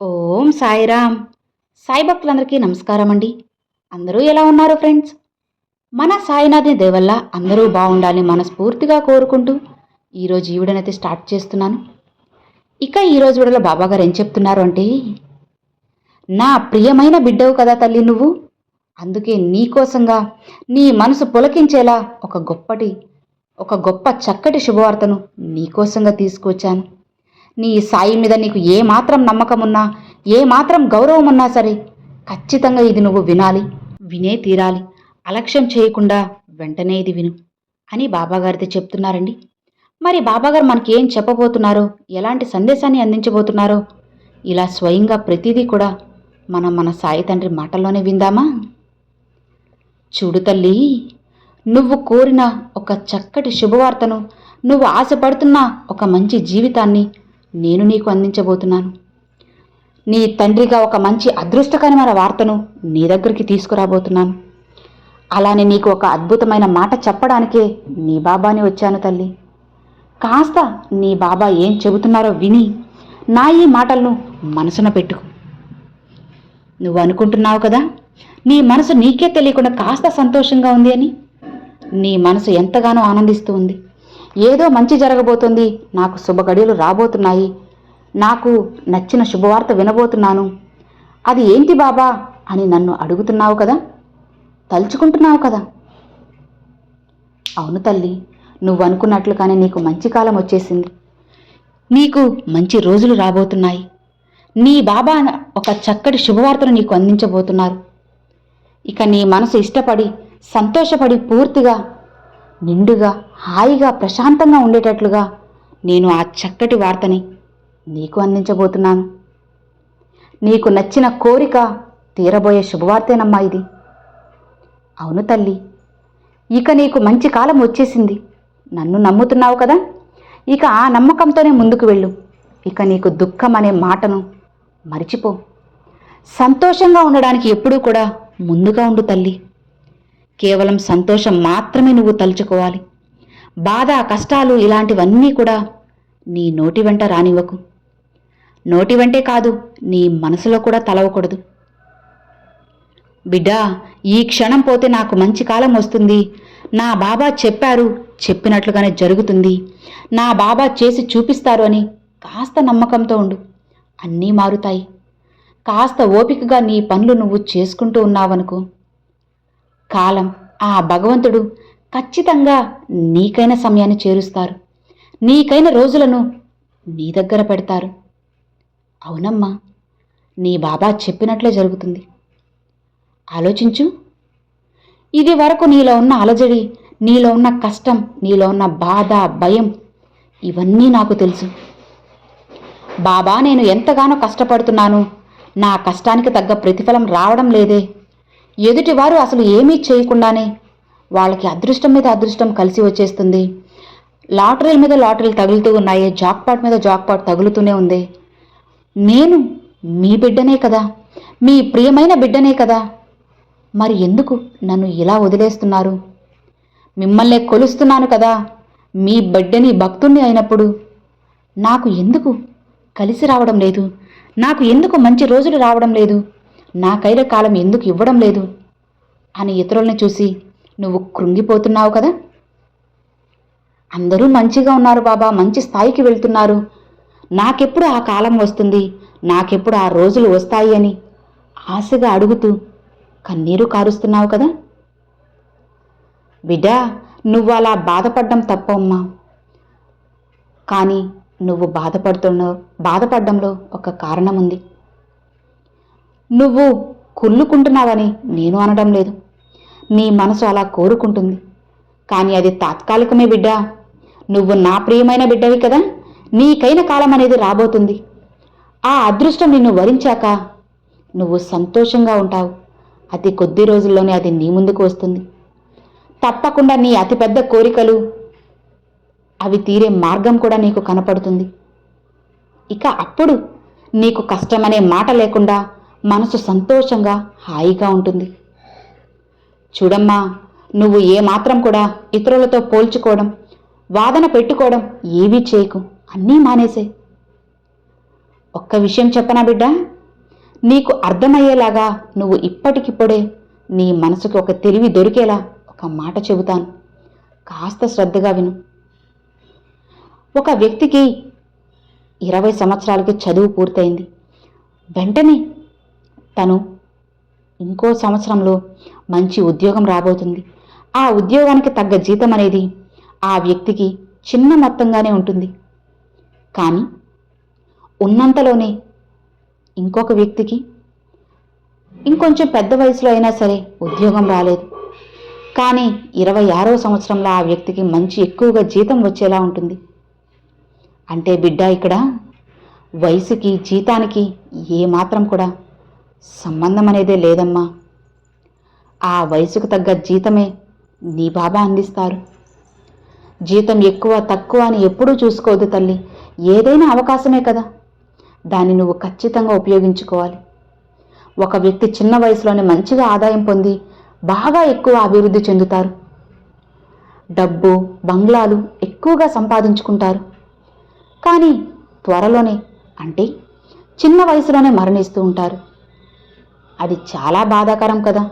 ఓం సాయిరామ్. సాయి భక్తులందరికీ నమస్కారం అండి. అందరూ ఎలా ఉన్నారు ఫ్రెండ్స్? మన సాయినాథుని దయ వల్ల అందరూ బాగుండాలని మనస్ఫూర్తిగా కోరుకుంటూ ఈరోజు ఈ వీడియోనైతే స్టార్ట్ చేస్తున్నాను. ఇక ఈరోజు వీడియోలో బాబాగారు ఏం చెప్తున్నారు అంటే, నా ప్రియమైన బిడ్డవు కదా తల్లి నువ్వు, అందుకే నీకోసంగా నీ మనసు పులకించేలా ఒక గొప్ప చక్కటి శుభవార్తను నీకోసంగా తీసుకొచ్చాను. నీ సాయి మీద నీకు ఏమాత్రం నమ్మకం ఉన్నా, ఏమాత్రం గౌరవం ఉన్నా సరే ఖచ్చితంగా ఇది నువ్వు వినాలి, వినే తీరాలి. అలక్ష్యం చేయకుండా వెంటనే ఇది విను అని బాబాగారితో చెప్తున్నారండి. మరి బాబాగారు మనకి ఏం చెప్పబోతున్నారో, ఎలాంటి సందేశాన్ని అందించబోతున్నారో ఇలా స్వయంగా ప్రతిదీ కూడా మన సాయి తండ్రి మాటల్లోనే విందామా? చూడు తల్లి, నువ్వు కోరిన ఒక చక్కటి శుభవార్తను, నువ్వు ఆశపడుతున్న ఒక మంచి జీవితాన్ని నేను నీకు అందించబోతున్నాను. నీ తండ్రిగా ఒక మంచి అదృష్టకరమైన వార్తను నీ దగ్గరికి తీసుకురాబోతున్నాను. అలానే నీకు ఒక అద్భుతమైన మాట చెప్పడానికే నీ బాబాని వచ్చాను తల్లి. కాస్త నీ బాబా ఏం చెబుతున్నారో విని నా ఈ మాటలను మనసున పెట్టుకు. నువ్వు అనుకుంటున్నావు కదా, నీ మనసు నీకే తెలియకుండా కాస్త సంతోషంగా ఉంది అని. నీ మనసు ఎంతగానో ఆనందిస్తూ ఉంది. ఏదో మంచి జరగబోతుంది, నాకు శుభగడియలు రాబోతున్నాయి, నాకు నచ్చిన శుభవార్త వినబోతున్నాను, అది ఏంటి బాబా అని నన్ను అడుగుతున్నావు కదా, తలుచుకుంటున్నావు కదా. అవును తల్లి, నువ్వు అనుకున్నట్లుగానే నీకు మంచి కాలం వచ్చేసింది. నీకు మంచి రోజులు రాబోతున్నాయి. నీ బాబా ఒక చక్కటి శుభవార్తను నీకు అందించబోతున్నారు. ఇక నీ మనసు ఇష్టపడి సంతోషపడి పూర్తిగా నిండుగా హాయిగా ప్రశాంతంగా ఉండేటట్లుగా నేను ఆ చక్కటి వార్తని నీకు అందించబోతున్నాను. నీకు నచ్చిన కోరిక తీరబోయే శుభవార్తేనమ్మా ఇది. అవును తల్లి, ఇక నీకు మంచి కాలం వచ్చేసింది. నన్ను నమ్ముతున్నావు కదా, ఇక ఆ నమ్మకంతోనే ముందుకు వెళ్ళు. ఇక నీకు దుఃఖం అనే మాటను మరిచిపో. సంతోషంగా ఉండడానికి ఎప్పుడూ కూడా ముందుగా ఉండు తల్లి. కేవలం సంతోషం మాత్రమే నువ్వు తలుచుకోవాలి. బాధ, కష్టాలు ఇలాంటివన్నీ కూడా నీ నోటి వెంట రానివ్వకు. నోటి వెంటే కాదు, నీ మనసులో కూడా తలవకూడదు. బిడ్డా, ఈ క్షణం పోతే నాకు మంచి కాలం వస్తుంది, నా బాబా చెప్పారు, చెప్పినట్లుగానే జరుగుతుంది, నా బాబా చేసి చూపిస్తారు అని కాస్త నమ్మకంతో ఉండు. అన్నీ మారుతాయి. కాస్త ఓపికగా నీ పనులు నువ్వు చేసుకుంటూ ఉన్నావనుకో, కాలం, ఆ భగవంతుడు ఖచ్చితంగా నీకైన సమయాన్ని చేరుస్తారు. నీకైన రోజులను నీ దగ్గర పెడతారు. అవునమ్మా, నీ బాబా చెప్పినట్లే జరుగుతుంది. ఆలోచించు. ఇది వరకు నీలో ఉన్న అలజడి, నీలో ఉన్న కష్టం, నీలో ఉన్న బాధ, భయం ఇవన్నీ నాకు తెలుసు. బాబా, నేను ఎంతగానో కష్టపడుతున్నాను, నా కష్టానికి తగ్గ ప్రతిఫలం రావడం లేదే, ఎదుటివారు అసలు ఏమీ చేయకుండానే వాళ్ళకి అదృష్టం మీద అదృష్టం కలిసి వచ్చేస్తుంది, లాటరీల మీద లాటరీలు తగులుతూ ఉన్నాయి, జాక్పాట్ మీద జాక్పాట్ తగులుతూనే ఉంది. నేను మీ బిడ్డనే కదా, మీ ప్రియమైన బిడ్డనే కదా, మరి ఎందుకు నన్ను ఇలా వదిలేస్తున్నారు? మిమ్మల్నే కొలుస్తున్నాను కదా, మీ బిడ్డని భక్తుణ్ణి అయినప్పుడు నాకు ఎందుకు కలిసి రావడం లేదు? నాకు ఎందుకు మంచి రోజులు రావడం లేదు? నాకైన కాలం ఎందుకు ఇవ్వడం లేదు అని ఇతరుల్ని చూసి నువ్వు కృంగిపోతున్నావు కదా. అందరూ మంచిగా ఉన్నారు బాబా, మంచి స్థాయికి వెళ్తున్నారు, నాకెప్పుడు ఆ కాలం వస్తుంది, నాకెప్పుడు ఆ రోజులు వస్తాయి అని ఆశగా అడుగుతూ కన్నీరు కారుస్తున్నావు కదా. బిడ్డా, నువ్వు అలా బాధపడ్డం తప్పమ్మా. కానీ నువ్వు బాధపడ్డంలో ఒక కారణం ఉంది. నువ్వు కుళ్ళుకుంటున్నావని నేను అనడం లేదు. నీ మనసు అలా కోరుకుంటుంది, కానీ అది తాత్కాలికమే బిడ్డా. నువ్వు నా ప్రియమైన బిడ్డవి కదా, నీకైన కాలం అనేది రాబోతుంది. ఆ అదృష్టం నిన్ను వరించాక నువ్వు సంతోషంగా ఉంటావు. అతి కొద్ది రోజుల్లోనే అది నీ ముందుకు వస్తుంది. తప్పకుండా నీ అతిపెద్ద కోరికలు అవి తీరే మార్గం కూడా నీకు కనపడుతుంది. ఇక అప్పుడు నీకు కష్టమనే మాట లేకుండా మనసు సంతోషంగా హాయిగా ఉంటుంది. చూడమ్మా, నువ్వు ఏమాత్రం కూడా ఇతరులతో పోల్చుకోవడం, వాదన పెట్టుకోవడం ఏవీ చేయకు, అన్నీ మానేసే. ఒక్క విషయం చెప్పనా బిడ్డ, నీకు అర్థమయ్యేలాగా నువ్వు ఇప్పటికిప్పుడే నీ మనసుకి ఒక తెలివి దొరికేలా ఒక మాట చెబుతాను, కాస్త శ్రద్ధగా విను. ఒక వ్యక్తికి 20 సంవత్సరాలకి చదువు పూర్తయింది. వెంటనే తను ఇంకో సంవత్సరంలో మంచి ఉద్యోగం రాబోతుంది. ఆ ఉద్యోగానికి తగ్గ జీతం అనేది ఆ వ్యక్తికి చిన్న మొత్తంగానే ఉంటుంది. కానీ ఉన్నంతలోనే ఇంకొక వ్యక్తికి ఇంకొంచెం పెద్ద వయసులో అయినా సరే ఉద్యోగం రాలేదు. కానీ 26వ సంవత్సరంలో ఆ వ్యక్తికి మంచి ఎక్కువగా జీతం వచ్చేలా ఉంటుంది. అంటే బిడ్డ, ఇక్కడ వయసుకి జీతానికి ఏమాత్రం కూడా సంబంధం అనేదే లేదమ్మా. ఆ వయసుకు తగ్గ జీతమే నీ బాబా అందిస్తారు. జీతం ఎక్కువ తక్కువ అని ఎప్పుడూ చూసుకోవద్దు తల్లి. ఏదైనా అవకాశమే కదా, దాన్ని నువ్వు ఖచ్చితంగా ఉపయోగించుకోవాలి. ఒక వ్యక్తి చిన్న వయసులోనే మంచిగా ఆదాయం పొంది బాగా ఎక్కువ అభివృద్ధి చెందుతారు. డబ్బు, బంగ్లాలు ఎక్కువగా సంపాదించుకుంటారు. కానీ త్వరలోనే, అంటే చిన్న వయసులోనే మరణిస్తూ ఉంటారు. అది చాలా బాధాకరం కదా.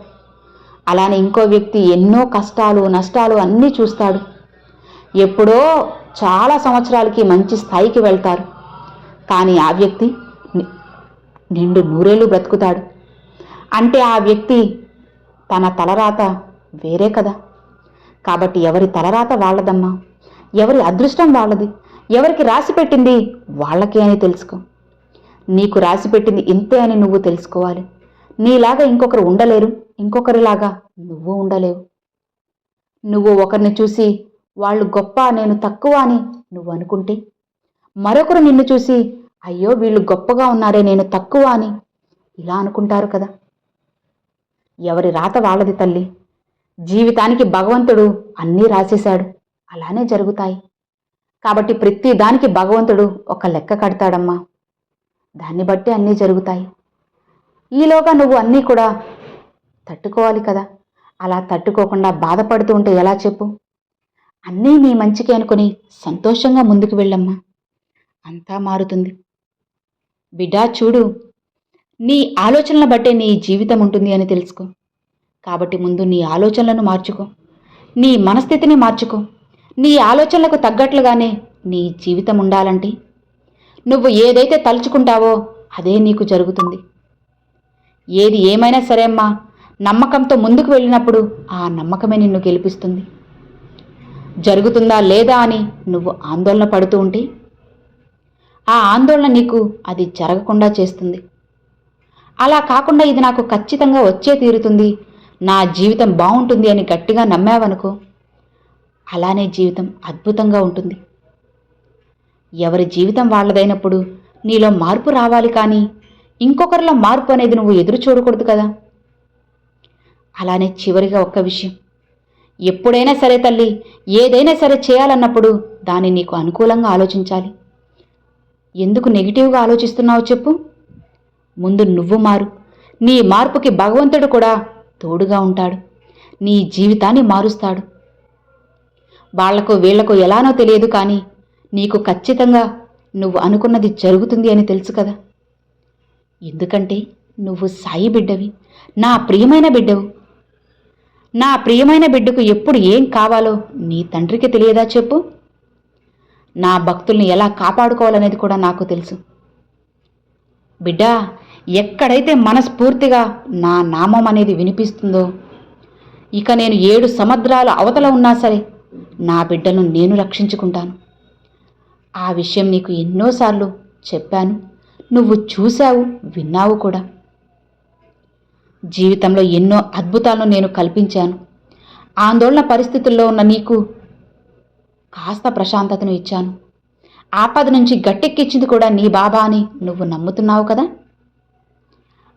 అలానే ఇంకో వ్యక్తి ఎన్నో కష్టాలు, నష్టాలు అన్నీ చూస్తాడు. ఎప్పుడో చాలా సంవత్సరాలకి మంచి స్థాయికి వెళ్తారు. కానీ ఆ వ్యక్తి నిండు నూరేళ్ళు బ్రతుకుతాడు. అంటే ఆ వ్యక్తి తన తలరాత వేరే కదా. కాబట్టి ఎవరి తలరాత వాళ్ళదమ్మా, ఎవరి అదృష్టం వాళ్ళది, ఎవరికి రాసి పెట్టింది వాళ్ళకే అని తెలుసుకో. నీకు రాసి పెట్టింది ఇంతే అని నువ్వు తెలుసుకోవాలి. నీలాగా ఇంకొకరు ఉండలేరు, ఇంకొకరిలాగా నువ్వు ఉండలేవు. నువ్వు ఒకరిని చూసి వాళ్ళు గొప్ప, నేను తక్కువ అని నువ్వు అనుకుంటే, మరొకరు నిన్ను చూసి అయ్యో వీళ్ళు గొప్పగా ఉన్నారే, నేను తక్కువ అని ఇలా అనుకుంటారు కదా. ఎవరి రాత వాళ్ళది తల్లి. జీవితానికి భగవంతుడు అన్నీ రాసేశాడు, అలానే జరుగుతాయి. కాబట్టి ప్రతి దానికి భగవంతుడు ఒక లెక్క కడతాడమ్మా. దాన్ని బట్టి అన్నీ జరుగుతాయి. ఈలోగా నువ్వు అన్నీ కూడా తట్టుకోవాలి కదా. అలా తట్టుకోకుండా బాధపడుతూ ఉంటే ఎలా చెప్పు? అన్నీ నీ మంచికి అనుకుని సంతోషంగా ముందుకు వెళ్ళమ్మా, అంతా మారుతుంది. బిడ్డా చూడు, నీ ఆలోచనల బట్టే నీ జీవితం ఉంటుంది అని తెలుసుకో. కాబట్టి ముందు నీ ఆలోచనలను మార్చుకో, నీ మనస్థితిని మార్చుకో. నీ ఆలోచనలకు తగ్గట్లుగానే నీ జీవితం ఉండాలంటే నువ్వు ఏదైతే తలుచుకుంటావో అదే నీకు జరుగుతుంది. ఏది ఏమైనా సరే అమ్మా, నమ్మకంతో ముందుకు వెళ్ళినప్పుడు ఆ నమ్మకమే నిన్ను గెలిపిస్తుంది. జరుగుతుందా లేదా అని నువ్వు ఆందోళన పడుతూ ఉంటే ఆ ఆందోళన నీకు అది జరగకుండా చేస్తుంది. అలా కాకుండా ఇది నాకు ఖచ్చితంగా వచ్చే తీరుతుంది, నా జీవితం బాగుంటుంది అని గట్టిగా నమ్మావనుకో, అలానే జీవితం అద్భుతంగా ఉంటుంది. ఎవరి జీవితం వాళ్ళదైనప్పుడు నీలో మార్పు రావాలి, కానీ ఇంకొకరిలో మార్పు అనేది నువ్వు ఎదురు చూడకూడదు కదా. అలానే చివరిగా ఒక్క విషయం, ఎప్పుడైనా సరే తల్లి, ఏదైనా సరే చేయాలన్నప్పుడు దాన్ని నీకు అనుకూలంగా ఆలోచించాలి. ఎందుకు నెగిటివ్గా ఆలోచిస్తున్నావు చెప్పు? ముందు నువ్వు మారు. నీ మార్పుకి భగవంతుడు కూడా తోడుగా ఉంటాడు, నీ జీవితాన్ని మారుస్తాడు. వాళ్లకు వీళ్లకు ఎలానో తెలియదు, కానీ నీకు ఖచ్చితంగా నువ్వు అనుకున్నది జరుగుతుంది అని తెలుసు కదా. ఎందుకంటే నువ్వు సాయి బిడ్డవి, నా ప్రియమైన బిడ్డవు. నా ప్రియమైన బిడ్డకు ఎప్పుడు ఏం కావాలో నీ తండ్రికి తెలియదా చెప్పు? నా భక్తుల్ని ఎలా కాపాడుకోవాలనేది కూడా నాకు తెలుసు. బిడ్డా, ఎక్కడైతే మనస్ఫూర్తిగా నా నామం అనేది వినిపిస్తుందో, ఇక నేను 7 సముద్రాల అవతల ఉన్నా సరే నా బిడ్డను నేను రక్షించుకుంటాను. ఆ విషయం నీకు ఎన్నోసార్లు చెప్పాను, నువ్వు చూశావు, విన్నావు కూడా. జీవితంలో ఎన్నో అద్భుతాలను నేను కల్పించాను. ఆందోళన పరిస్థితుల్లో ఉన్న నీకు కాస్త ప్రశాంతతను ఇచ్చాను. ఆపద నుంచి గట్టెక్కించింది కూడా నీ బాబా అని నువ్వు నమ్ముతున్నావు కదా.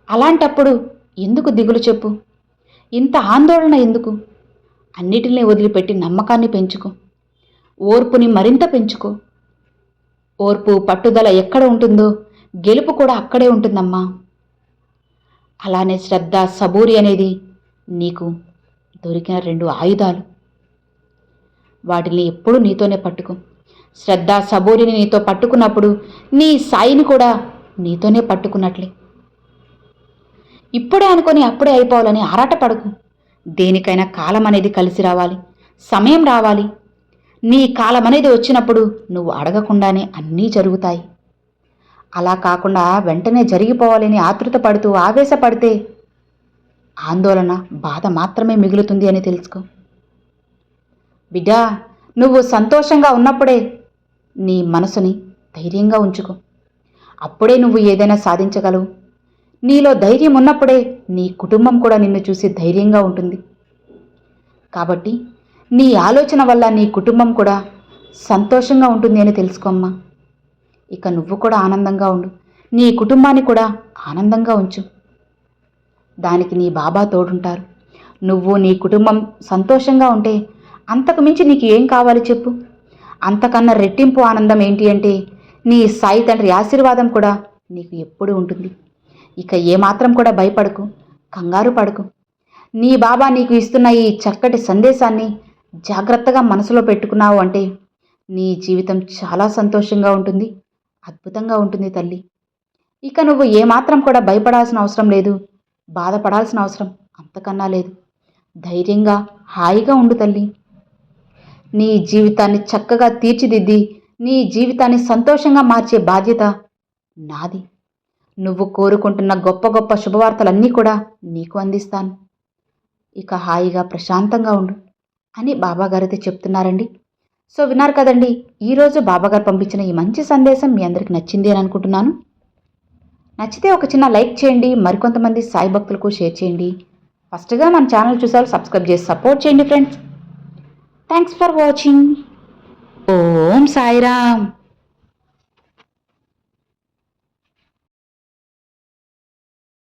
అలాంటప్పుడు ఎందుకు దిగులు చెప్పు? ఇంత ఆందోళన ఎందుకు? అన్నిటినీ వదిలిపెట్టి నమ్మకాన్ని పెంచుకో, ఓర్పుని మరింత పెంచుకో. ఓర్పు, పట్టుదల ఎక్కడ ఉంటుందో గెలుపు కూడా అక్కడే ఉంటుందమ్మా. అలానే శ్రద్ధ, సబూరి అనేది నీకు దొరికిన 2 ఆయుధాలు. వాటిని ఎప్పుడూ నీతోనే పట్టుకో. శ్రద్ధ, సబూరిని నీతో పట్టుకున్నప్పుడు నీ సాయిని కూడా నీతోనే పట్టుకున్నట్లే. ఇప్పుడే అనుకొని అప్పుడే అయిపోవాలని ఆరాటపడకు. దేనికైనా కాలం అనేది కలిసి రావాలి, సమయం రావాలి. నీ కాలం అనేది వచ్చినప్పుడు నువ్వు అడగకుండానే అన్నీ జరుగుతాయి. అలా కాకుండా వెంటనే జరిగిపోవాలని ఆతృత పడుతూ ఆవేశపడితే ఆందోళన, బాధ మాత్రమే మిగులుతుంది అని తెలుసుకో. బిడ్డా, నువ్వు సంతోషంగా ఉన్నప్పుడే నీ మనసుని ధైర్యంగా ఉంచుకో. అప్పుడే నువ్వు ఏదైనా సాధించగలవు. నీలో ధైర్యం ఉన్నప్పుడే నీ కుటుంబం కూడా నిన్ను చూసి ధైర్యంగా ఉంటుంది. కాబట్టి నీ ఆలోచన వల్ల నీ కుటుంబం కూడా సంతోషంగా ఉంటుంది అని తెలుసుకోమ్మా. ఇక నువ్వు కూడా ఆనందంగా ఉండు, నీ కుటుంబాన్ని కూడా ఆనందంగా ఉంచు. దానికి నీ బాబా తోడుంటారు. నువ్వు నీ కుటుంబం సంతోషంగా ఉంటే అంతకు మించి నీకు ఏం కావాలి చెప్పు. అంతకన్నా రెట్టింపు ఆనందం ఏంటి అంటే నీ సాయి తండ్రి ఆశీర్వాదం కూడా నీకు ఎప్పుడూ ఉంటుంది. ఇక ఏమాత్రం కూడా భయపడకు, కంగారు పడకు. నీ బాబా నీకు ఇస్తున్న ఈ చక్కటి సందేశాన్ని జాగ్రత్తగా మనసులో పెట్టుకున్నావు అంటే నీ జీవితం చాలా సంతోషంగా ఉంటుంది, అద్భుతంగా ఉంటుంది తల్లి. ఇక నువ్వు ఏమాత్రం కూడా భయపడాల్సిన అవసరం లేదు, బాధపడాల్సిన అవసరం అంతకన్నా లేదు. ధైర్యంగా హాయిగా ఉండు తల్లి. నీ జీవితాన్ని చక్కగా తీర్చిదిద్ది నీ జీవితాన్ని సంతోషంగా మార్చే బాధ్యత నాది. నువ్వు కోరుకుంటున్న గొప్ప గొప్ప శుభవార్తలన్నీ కూడా నీకు అందిస్తాను. ఇక హాయిగా ప్రశాంతంగా ఉండు అని బాబాగారైతే చెప్తున్నారండి. సో విన్నారు కదండి, ఈరోజు బాబాగారు పంపించిన ఈ మంచి సందేశం మీ అందరికి నచ్చింది అని అనుకుంటున్నాను. నచ్చితే ఒక చిన్న లైక్ చేయండి, మరికొంతమంది సాయి భక్తులకు షేర్ చేయండి. ఫస్ట్గా మన ఛానల్ చూసారు, సబ్స్క్రైబ్ చేసి సపోర్ట్ చేయండి friends. Thanks for watching. Om Sairam.